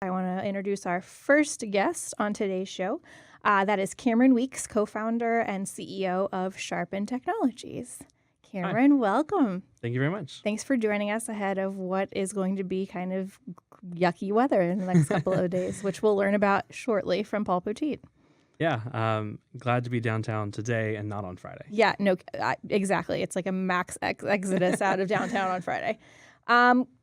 I want to introduce our first guest on today's show. That is Cameron Weeks, co-founder and CEO of Sharpen Technologies. Hi. Cameron, welcome. Thank you very much. Thanks for joining us ahead of what is going to be kind of yucky weather in the next couple of days, which we'll learn about shortly from Paul Poteet. Yeah, glad to be downtown today and not on Friday. Yeah, no, exactly. It's like a max exodus out of downtown on Friday.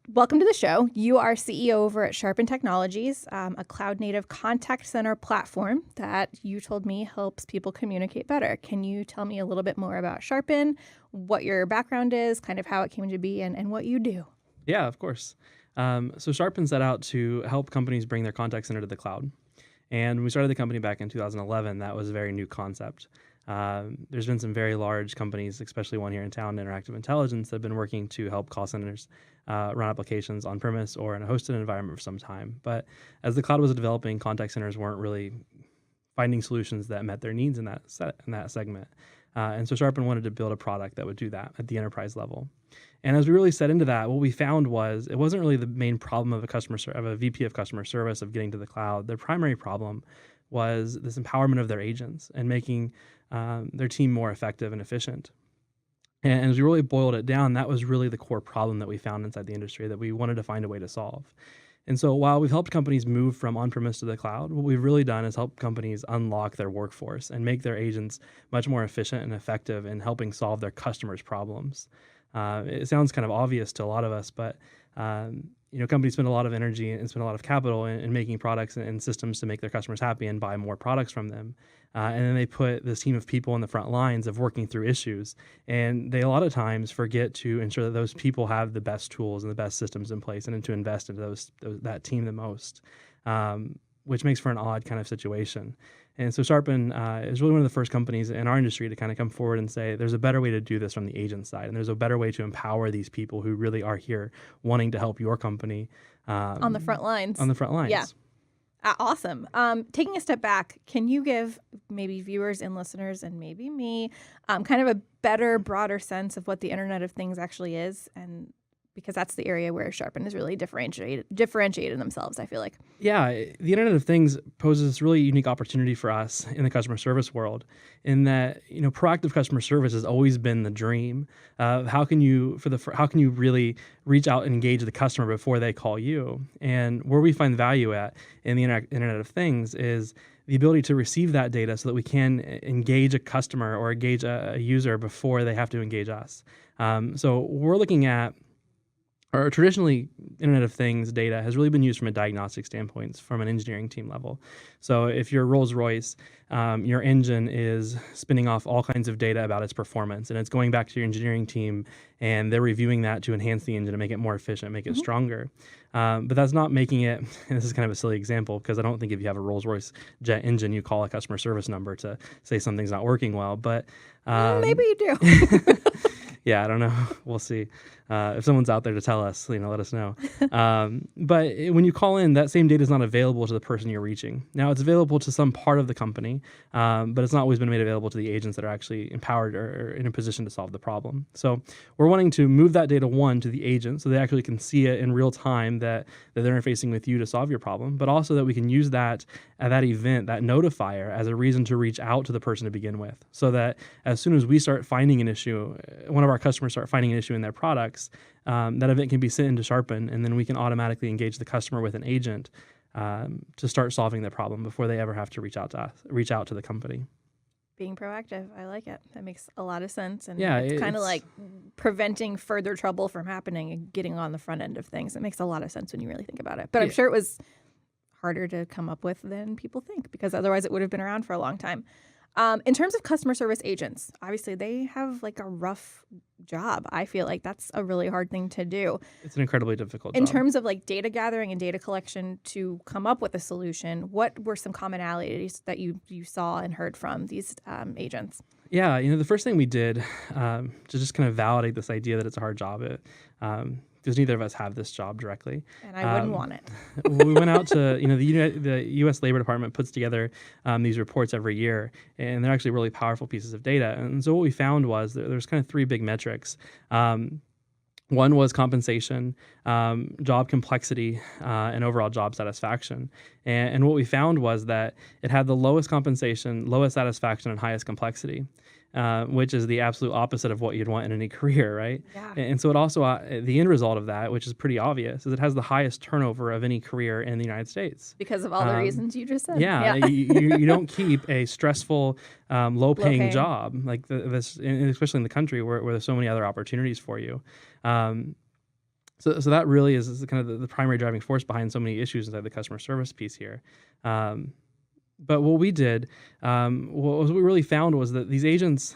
Welcome to the show. You are CEO over at Sharpen Technologies, a cloud-native contact center platform that you told me helps people communicate better. Can you tell me a little bit more about Sharpen, what your background is, kind of how it came to be, and what you do? Yeah, of course. So Sharpen set out to help companies bring their contact center to the cloud. And when we started the company back in 2011, that was a very new concept. There's been some very large companies, especially one here in town, Interactive Intelligence, that have been working to help call centers run applications on premise or in a hosted environment for some time. But as the cloud was developing, contact centers weren't really finding solutions that met their needs in that segment. And so Sharpen wanted to build a product that would do that at the enterprise level. And as we really set into that, what we found was it wasn't really the main problem of a VP of customer service of getting to the cloud. Their primary problem was this empowerment of their agents and making their team more effective and efficient. And as we really boiled it down, that was really the core problem that we found inside the industry that we wanted to find a way to solve. And so while we've helped companies move from on-premise to the cloud, what we've really done is help companies unlock their workforce and make their agents much more efficient and effective in helping solve their customers' problems. It sounds kind of obvious to a lot of us, but companies spend a lot of energy and spend a lot of capital in making products and systems to make their customers happy and buy more products from them. And then they put this team of people on the front lines of working through issues. And they a lot of times forget to ensure that those people have the best tools and the best systems in place and to invest into that team the most, which makes for an odd kind of situation. And so Sharpen is really one of the first companies in our industry to kind of come forward and say, there's a better way to do this from the agent side. And there's a better way to empower these people who really are here wanting to help your company. On the front lines. On the front lines. Yeah. Awesome. Taking a step back, can you give maybe viewers and listeners and maybe me kind of a better, broader sense of what the Internet of Things actually is? And because that's the area where Sharpen is really differentiated themselves, I feel like. Yeah, the Internet of Things poses this really unique opportunity for us in the customer service world in that, proactive customer service has always been the dream. How can you really reach out and engage the customer before they call you? And where we find value at in the Internet of Things is the ability to receive that data so that we can engage a customer or engage a user before they have to engage us. So we're looking at or traditionally, Internet of Things data has really been used from a diagnostic standpoint, from an engineering team level. So if you're Rolls-Royce, your engine is spinning off all kinds of data about its performance, and it's going back to your engineering team, and they're reviewing that to enhance the engine and make it more efficient, make it stronger. But that's not making it, and this is kind of a silly example, because I don't think if you have a Rolls-Royce jet engine, you call a customer service number to say something's not working well. But maybe you do. Yeah, I don't know. We'll see. If someone's out there to tell us, let us know. But when you call in, that same data is not available to the person you're reaching. Now, it's available to some part of the company, but it's not always been made available to the agents that are actually empowered or in a position to solve the problem. So we're wanting to move that data, to the agent so they actually can see it in real time that they're interfacing with you to solve your problem, but also that we can use that at that event, that notifier, as a reason to reach out to the person to begin with, so that as soon as we start finding an issue, one of our customers start finding an issue in their products, that event can be sent into Sharpen, and then we can automatically engage the customer with an agent to start solving the problem before they ever have to reach out to the company. Being proactive, I like it. That makes a lot of sense, and yeah, it's kind of like preventing further trouble from happening and getting on the front end of things. It makes a lot of sense when you really think about it. But I'm sure it was harder to come up with than people think, because otherwise it would have been around for a long time. In terms of customer service agents, obviously they have like a rough job. I feel like that's a really hard thing to do. It's an incredibly difficult In job. terms of like data gathering and data collection to come up with a solution, what were some commonalities that you saw and heard from these agents? Yeah, the first thing we did to just kind of validate this idea that it's a hard job, because neither of us have this job directly. And I wouldn't want it. We went out to, the U.S. Labor Department puts together these reports every year, and they're actually really powerful pieces of data. And so what we found was that there's kind of three big metrics. One was compensation, job complexity, and overall job satisfaction. And what we found was that it had the lowest compensation, lowest satisfaction, and highest complexity, which is the absolute opposite of what you'd want in any career, right? Yeah. And so it also, the end result of that, which is pretty obvious, is it has the highest turnover of any career in the United States. Because of all the reasons you just said. Yeah, you don't keep a stressful, low-paying Low-paying. job like this, and especially in the country where there's so many other opportunities for you. So that really is kind of the primary driving force behind so many issues inside the customer service piece here. But what we did, what we really found was that these agents,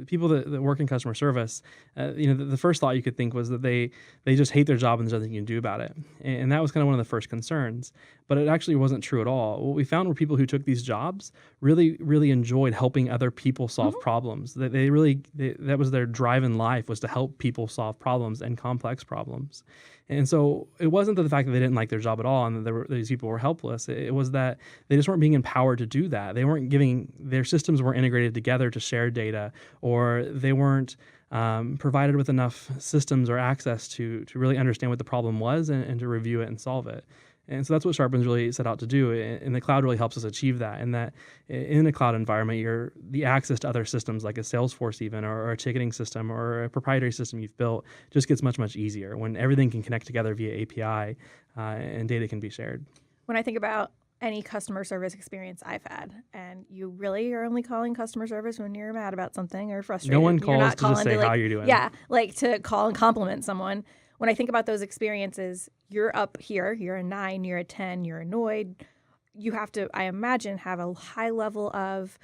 people that work in customer service, the first thought you could think was that they just hate their job and there's nothing you can do about it. And that was kind of one of the first concerns. But it actually wasn't true at all. What we found were people who took these jobs really, really enjoyed helping other people solve problems. That that was their drive in life, was to help people solve problems and complex problems. And so it wasn't that the fact that they didn't like their job at all and that these people were helpless. It was that they just weren't being empowered to do that. They weren't their systems weren't integrated together to share data, or they weren't provided with enough systems or access to really understand what the problem was and to review it and solve it. And so that's what Sharpen's really set out to do. And the cloud really helps us achieve that. And that in a cloud environment, the access to other systems like a Salesforce even, or a ticketing system, or a proprietary system you've built just gets much, much easier when everything can connect together via API and data can be shared. When I think about any customer service experience I've had, and you really are only calling customer service when you're mad about something or frustrated. No one You're calls not to just say calling how you're doing. Yeah, like to call and compliment someone. When I think about those experiences, you're up here, you're a 9, you're a 10, you're annoyed. You have to, I imagine, have a high level of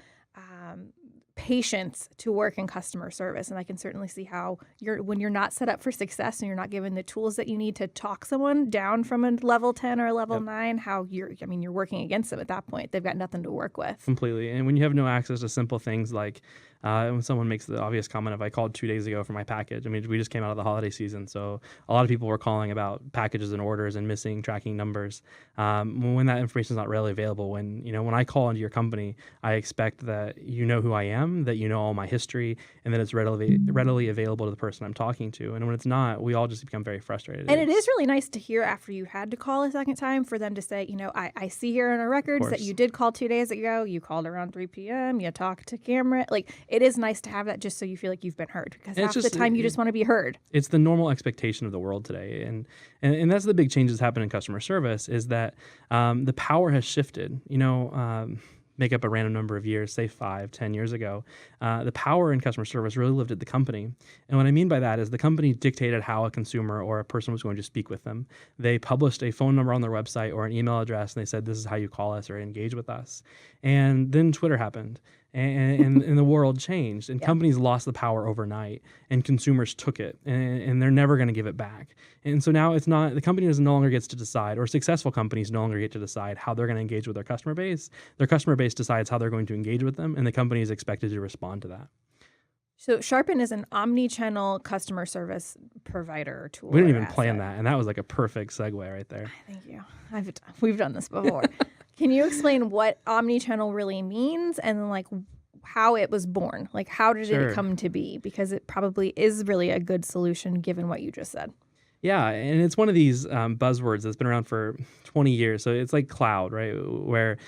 patience to work in customer service. And I can certainly see how when you're not set up for success and you're not given the tools that you need to talk someone down from a level 10 or a level 9, how you're working against them at that point. They've got nothing to work with. Completely. And when you have no access to simple things like when someone makes the obvious comment of, I called 2 days ago for my package. I mean, we just came out of the holiday season, so a lot of people were calling about packages and orders and missing tracking numbers. When that information is not readily available, when I call into your company, I expect that you know who I am, that you know all my history, and that it's readily available to the person I'm talking to. And when it's not, we all just become very frustrated. And it is really nice to hear after you had to call a second time for them to say, I see here in our records that you did call 2 days ago. You called around 3 p.m. You talked to camera. Like, it is nice to have that just so you feel like you've been heard, because half the time you just want to be heard. It's the normal expectation of the world today. And that's the big change that's happened in customer service, is that the power has shifted. Make up a random number of years, say 5, 10 years ago, the power in customer service really lived at the company. And what I mean by that is the company dictated how a consumer or a person was going to speak with them. They published a phone number on their website or an email address, and they said, this is how you call us or engage with us. And then Twitter happened. And the world changed, and companies lost the power overnight, and consumers took it, and they're never going to give it back. And so now the company no longer gets to decide, or successful companies no longer get to decide how they're going to engage with their customer base. Their customer base decides how they're going to engage with them, and the company is expected to respond to that. So Sharpen is an omni-channel customer service provider or tool. We didn't even plan that, and that was like a perfect segue right there. Thank you. We've done this before. Can you explain what omni-channel really means, and then how it was born? Like, how did it come to be? Because it probably is really a good solution given what you just said. Yeah, and it's one of these buzzwords that's been around for 20 years. So it's like cloud, right? Where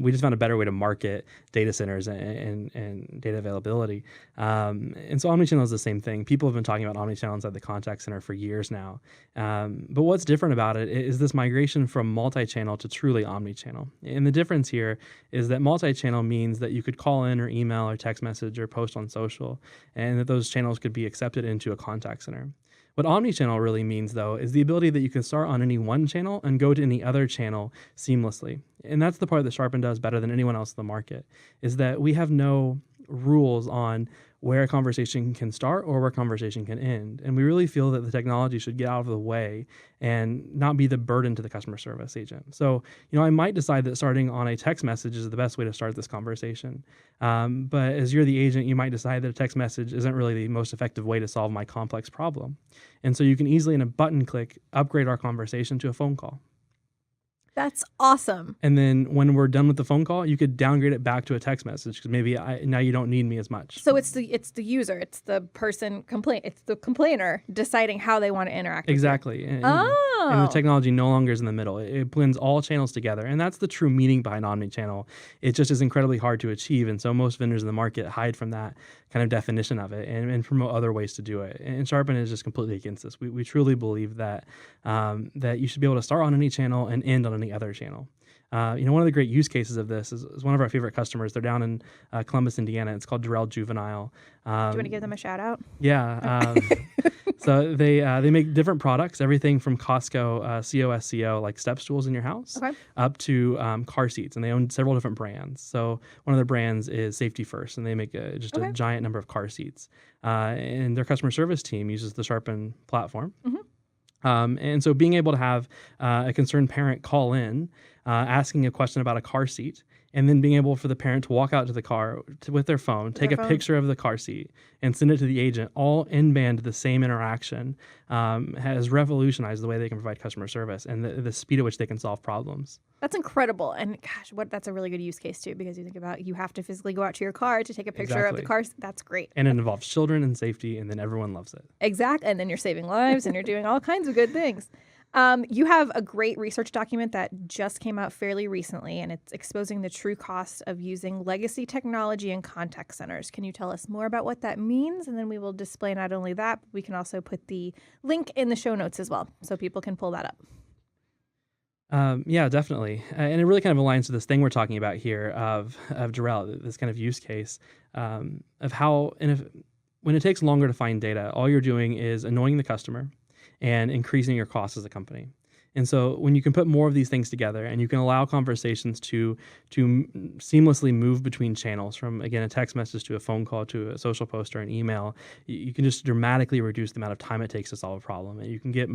we just found a better way to market data centers and data availability. And so Omni-Channel is the same thing. People have been talking about Omni-Channel inside the contact center for years now. But what's different about it is this migration from multi-channel to truly Omni-Channel. And the difference here is that multi-channel means that you could call in or email or text message or post on social, and that those channels could be accepted into a contact center. What omni-channel really means, though, is the ability that you can start on any one channel and go to any other channel seamlessly. And that's the part that Sharpen does better than anyone else in the market, is that we have no rules on where a conversation can start or where a conversation can end. And we really feel that the technology should get out of the way and not be the burden to the customer service agent. So, I might decide that starting on a text message is the best way to start this conversation. But as you're the agent, you might decide that a text message isn't really the most effective way to solve my complex problem. And so you can easily, in a button click, upgrade our conversation to a phone call. That's awesome. And then when we're done with the phone call, you could downgrade it back to a text message because maybe now you don't need me as much. So it's the user, it's the person it's the complainer deciding how they want to interact Exactly. with you. And the technology no longer is in the middle. It blends all channels together. And that's the true meaning behind Omni-Channel. It just is incredibly hard to achieve. And so most vendors in the market hide from that kind of definition of it and promote other ways to do it. And Sharpen is just completely against this. We truly believe that that you should be able to start on any channel and end on any other channel. One of the great use cases of this is one of our favorite customers. They're down in Columbus, Indiana. It's called Durrell Juvenile. Do you want to give them a shout out? Yeah. So they make different products, everything from Costco COSCO, like step stools in your house, up to car seats, and they own several different brands. So one of their brands is Safety First, and they make a giant number of car seats. And their customer service team uses the Sharpen platform. And so being able to have a concerned parent call in, asking a question about a car seat, and then being able for the parent to walk out to the car with their phone, take a picture of the car seat, and send it to the agent, all in band the same interaction, has revolutionized the way they can provide customer service and the speed at which they can solve problems. That's incredible. And gosh, that's a really good use case too, because you think about you have to physically go out to your car to take a picture of the car. That's great. And it involves children and safety, and then everyone loves it. Exactly. And then you're saving lives and you're doing all kinds of good things. You have a great research document that just came out fairly recently, and it's exposing the true cost of using legacy technology in contact centers. Can you tell us more about what that means? And then we will display not only that, but we can also put the link in the show notes as well, so people can pull that up. Yeah, definitely. And it really kind of aligns to this thing we're talking about here of Durrell, this kind of use case of how, when it takes longer to find data, all you're doing is annoying the customer and increasing your costs as a company. And so when you can put more of these things together and you can allow conversations to seamlessly move between channels from, again, a text message to a phone call to a social post or an email, you can just dramatically reduce the amount of time it takes to solve a problem. And you can get,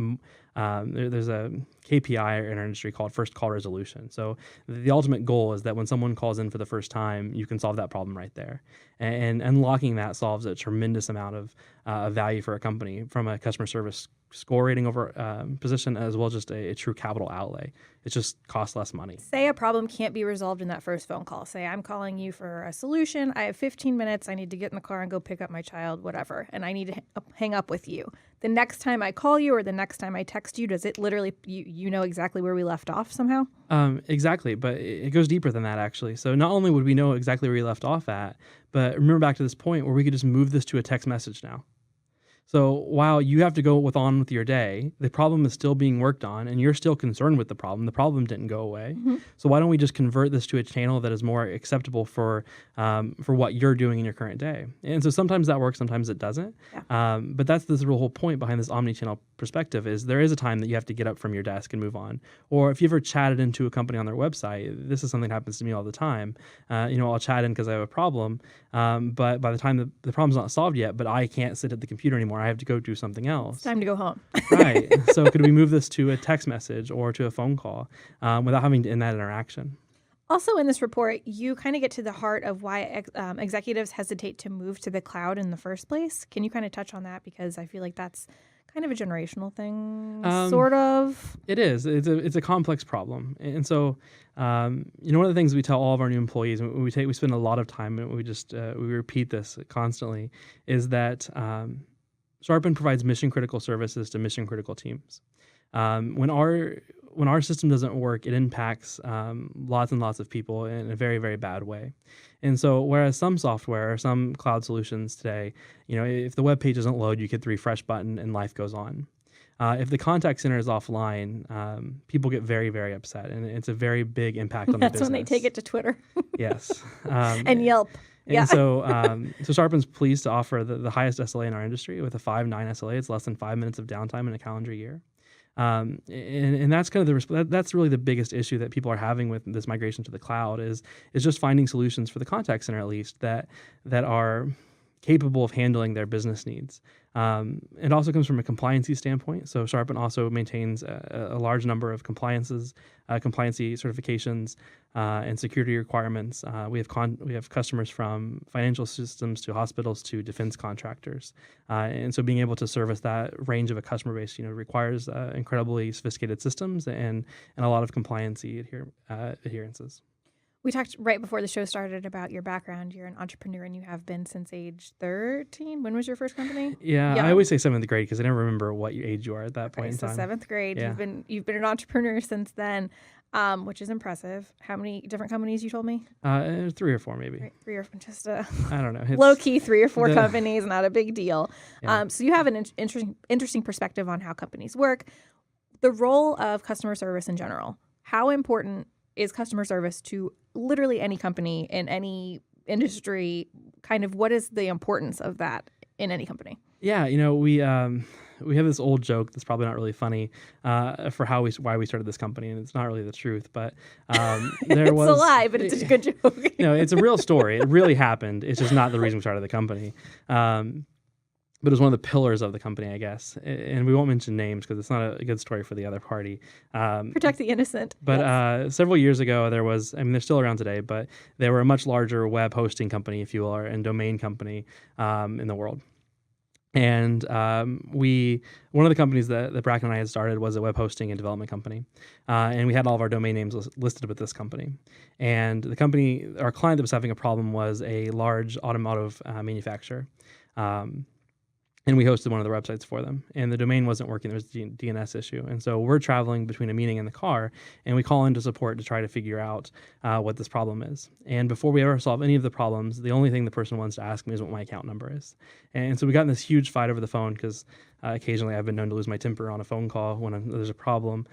there's a KPI in our industry called first call resolution. So the ultimate goal is that when someone calls in for the first time, you can solve that problem right there. And unlocking that solves a tremendous amount of value for a company from a customer service score rating over position, as well as just a true capital outlay. It just costs less money. Say a problem can't be resolved in that first phone call. Say I'm calling you for a solution. I have 15 minutes. I need to get in the car and go pick up my child, whatever. And I need to hang up with you. The next time I call you or the next time I text you, does it literally, you know exactly where we left off somehow? Exactly. But it goes deeper than that, actually. So not only would we know exactly where we left off at, but remember back to this point where we could just move this to a text message now. So while you have to go on with your day, the problem is still being worked on, and you're still concerned with the problem. The problem didn't go away. So why don't we just convert this to a channel that is more acceptable for what you're doing in your current day? And so sometimes that works, sometimes it doesn't. Yeah. But that's the whole point behind this omni-channel perspective is there is a time that you have to get up from your desk and move on. Or if you ever chatted into a company on their website, this is something that happens to me all the time. I'll chat in because I have a problem, but by the time the problem's not solved yet, but I can't sit at the computer anymore. I have to go do something else. It's time to go home. Right. So could we move this to a text message or to a phone call without having to end that interaction? Also in this report, you kind of get to the heart of why executives hesitate to move to the cloud in the first place. Can you kind of touch on that? Because I feel like that's kind of a generational thing, sort of. It is. It's a complex problem. And so, one of the things we tell all of our new employees, and we spend a lot of time, and we repeat this constantly, is that Sharpen provides mission-critical services to mission-critical teams. When our system doesn't work, it impacts lots and lots of people in a very, very bad way. And so whereas some software or some cloud solutions today, if the web page doesn't load, you hit the refresh button and life goes on. If the contact center is offline, people get very, very upset, and it's a very big impact on the business. That's when they take it to Twitter. Yes. And Yelp. And so Sharpen's pleased to offer the highest SLA in our industry with a 5.9 SLA. It's less than 5 minutes of downtime in a calendar year. And that's kind of that's really the biggest issue that people are having with this migration to the cloud is just finding solutions for the contact center, at least that are capable of handling their business needs. It also comes from a compliancy standpoint. So Sharpen also maintains a large number of compliancy certifications and security requirements. We have customers from financial systems to hospitals to defense contractors, and so being able to service that range of a customer base, requires incredibly sophisticated systems and a lot of compliancy adherences. We talked right before the show started about your background. You're an entrepreneur and you have been since age 13. When was your first company? Yeah, I always say 7th grade because I never remember what age you are at that point in time. 7th grade. Yeah. You've been an entrepreneur since then, which is impressive. How many different companies you told me? 3 or 4 maybe. Right, 3 or just I don't know. low key 3 or 4 companies, not a big deal. Yeah. So you have an interesting perspective on how companies work. The role of customer service in general. How important is customer service to literally any company in any industry? Kind of what is the importance of that in any company? Yeah, we have this old joke that's probably not really funny for why we started this company, and it's not really the truth. But It's a lie, but it's a good joke. It's a real story. It really happened. It's just not the reason we started the company. But it was one of the pillars of the company, I guess. And we won't mention names because it's not a good story for the other party. Protect the innocent. But yes. Several years ago, they're still around today, but they were a much larger web hosting company, if you will, and domain company in the world. And one of the companies that Bracken and I had started was a web hosting and development company. And we had all of our domain names listed with this company. And our client that was having a problem was a large automotive manufacturer. And we hosted one of the websites for them. And the domain wasn't working. There was a DNS issue. And so we're traveling between a meeting and the car, and we call into support to try to figure out what this problem is. And before we ever solve any of the problems, the only thing the person wants to ask me is what my account number is. And so we got in this huge fight over the phone because occasionally I've been known to lose my temper on a phone call when there's a problem.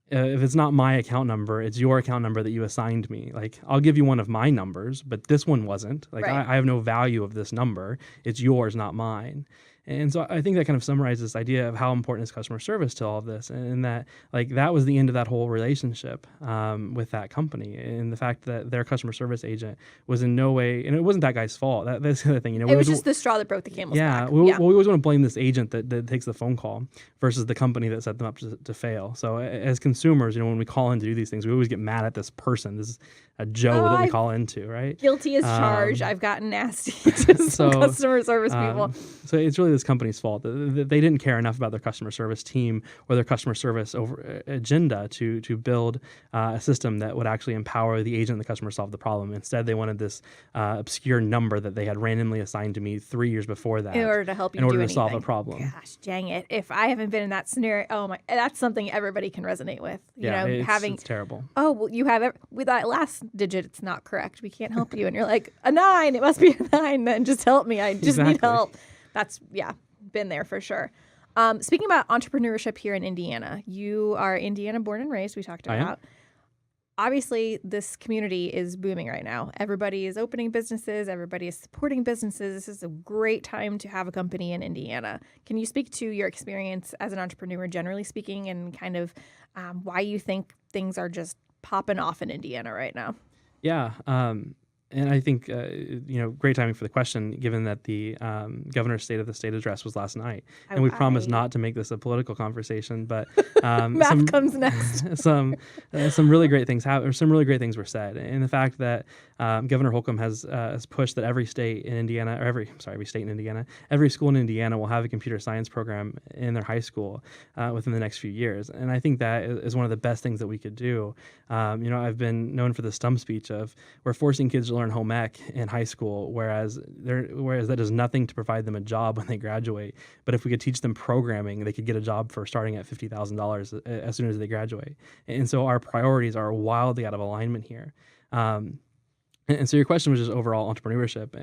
If it's not my account number, it's your account number that you assigned me. Like, I'll give you one of my numbers, but this one wasn't. Like, right. I have no value of this number. It's yours, not mine. And so I think that kind of summarizes this idea of how important is customer service to all of this, and that that was the end of that whole relationship with that company, and the fact that their customer service agent was in no way, and it wasn't that guy's fault. That's the other thing, It was just the straw that broke the camel's back. We always want to blame this agent that takes the phone call versus the company that set them up to fail. So as consumers, when we call in to do these things, we always get mad at this person. This is a Joe that we call into, right? Guilty as charged. I've gotten nasty to some customer service people. So it's really this company's fault. They didn't care enough about their customer service team or their customer service agenda to build a system that would actually empower the agent and the customer to solve the problem. Instead, they wanted this obscure number that they had randomly assigned to me 3 years before that in order to help you in order to solve a problem. Gosh, dang it. If I haven't been in that scenario, that's something everybody can resonate with. It's terrible. Oh, well, you have with that last digit, it's not correct. We can't help you. And you're like, a 9, it must be a 9. Then just help me. I just need help. That's, been there for sure. Speaking about entrepreneurship here in Indiana, you are Indiana born and raised, we talked about. Obviously, this community is booming right now. Everybody is opening businesses. Everybody is supporting businesses. This is a great time to have a company in Indiana. Can you speak to your experience as an entrepreneur, generally speaking, and kind of why you think things are just popping off in Indiana right now? Yeah. And I think, great timing for the question, given that the governor's State of the State address was last night. And we promised not to make this a political conversation, but math comes next. some really great things happened, or some really great things were said. And the fact that Governor Holcomb has pushed that every state in Indiana, or every state in Indiana, every school in Indiana will have a computer science program in their high school within the next few years. And I think that is one of the best things that we could do. I've been known for the stump speech of we're forcing kids to learn home ec in high school, whereas that does nothing to provide them a job when they graduate. But if we could teach them programming, they could get a job for starting at $50,000 as soon as they graduate. And so our priorities are wildly out of alignment here. And so your question was just overall entrepreneurship,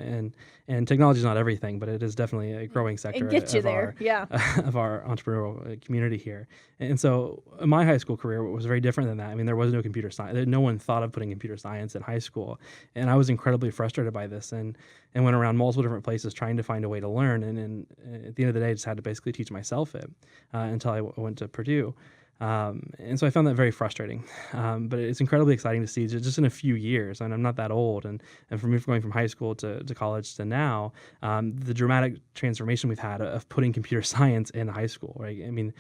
and technology is not everything, but it is definitely a growing sector of our entrepreneurial community here. And so my high school career was very different than that. I mean, there was no computer science. No one thought of putting computer science in high school. And I was incredibly frustrated by this and went around multiple different places trying to find a way to learn. And at the end of the day, I just had to basically teach myself it until I went to Purdue. And so I found that very frustrating. But it's incredibly exciting to see just in a few years, and I'm not that old, and for me going from high school to college to now, the dramatic transformation we've had of putting computer science in high school, right? I mean,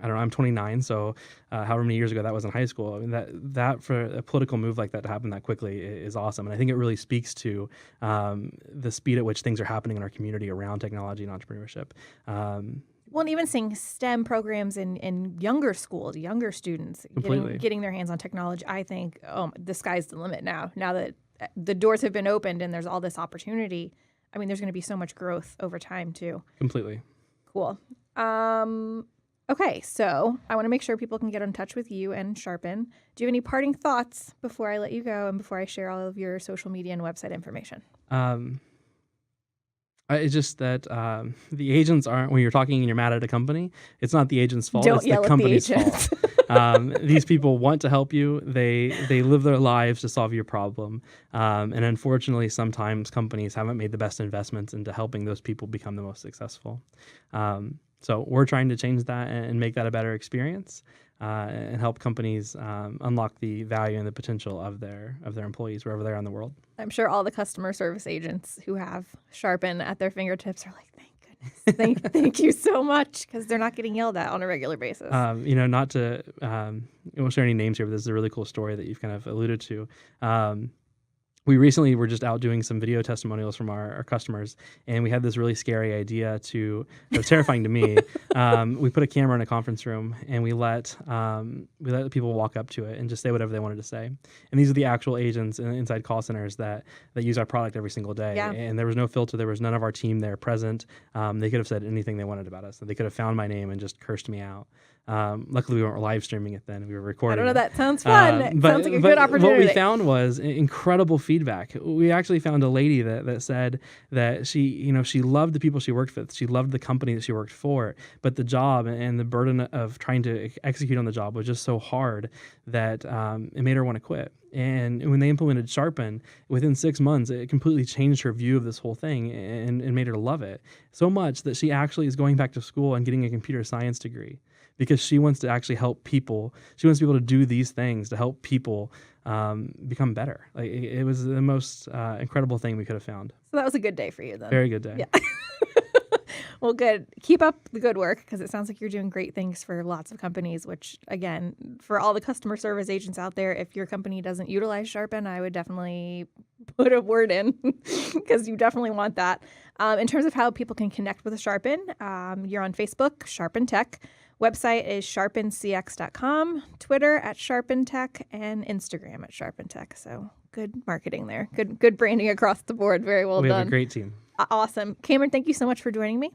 I don't know, I'm 29, so however many years ago that was in high school, I mean, that for a political move like that to happen that quickly is awesome. And I think it really speaks to the speed at which things are happening in our community around technology and entrepreneurship. Well, and even seeing STEM programs in younger schools, younger students getting their hands on technology, I think, the sky's the limit now. Now that the doors have been opened and there's all this opportunity, I mean, there's going to be so much growth over time too. Completely. Cool. Okay, so I want to make sure people can get in touch with you and Sharpen. Do you have any parting thoughts before I let you go and before I share all of your social media and website information? It's just that the agents aren't, when you're talking and you're mad at a company, it's not the agent's fault. Don't it's yell the at company's the agents. fault. These people want to help you. They live their lives to solve your problem. And unfortunately, sometimes companies haven't made the best investments into helping those people become the most successful. So we're trying to change that and make that a better experience and help companies unlock the value and the potential of their employees wherever they are in the world. I'm sure all the customer service agents who have Sharpen at their fingertips are like, thank goodness, thank you so much, because they're not getting yelled at on a regular basis. Not to, I won't share any names here, but this is a really cool story that you've kind of alluded to. We recently were just out doing some video testimonials from our customers, and we had this really scary idea that was terrifying to me. We put a camera in a conference room, and we let people walk up to it and just say whatever they wanted to say. And these are the actual agents inside call centers that use our product every single day. Yeah. And there was no filter. There was none of our team there present. They could have said anything they wanted about us. They could have found my name and just cursed me out. Luckily, we weren't live streaming it then. We were recording I don't know. it. That sounds fun. It sounds like a good opportunity. What we found was incredible feedback. We actually found a lady that said that she loved the people she worked with. She loved the company that she worked for, but the job and the burden of trying to execute on the job was just so hard that it made her want to quit. And when they implemented Sharpen, within 6 months, it completely changed her view of this whole thing and made her love it so much that she actually is going back to school and getting a computer science degree, because she wants to actually help people. She wants people to do these things to help people become better. Like it was the most incredible thing we could have found. So that was a good day for you then. Very good day. Yeah. Well, good. Keep up the good work, because it sounds like you're doing great things for lots of companies, which, again, for all the customer service agents out there, if your company doesn't utilize Sharpen, I would definitely put a word in, because you definitely want that. In terms of how people can connect with Sharpen, you're on Facebook, Sharpen Tech. Website is sharpencx.com, Twitter at Sharpen Tech, and Instagram at Sharpen Tech. So good marketing there. Good branding across the board. Very well done. We have a great team. Awesome. Cameron, thank you so much for joining me.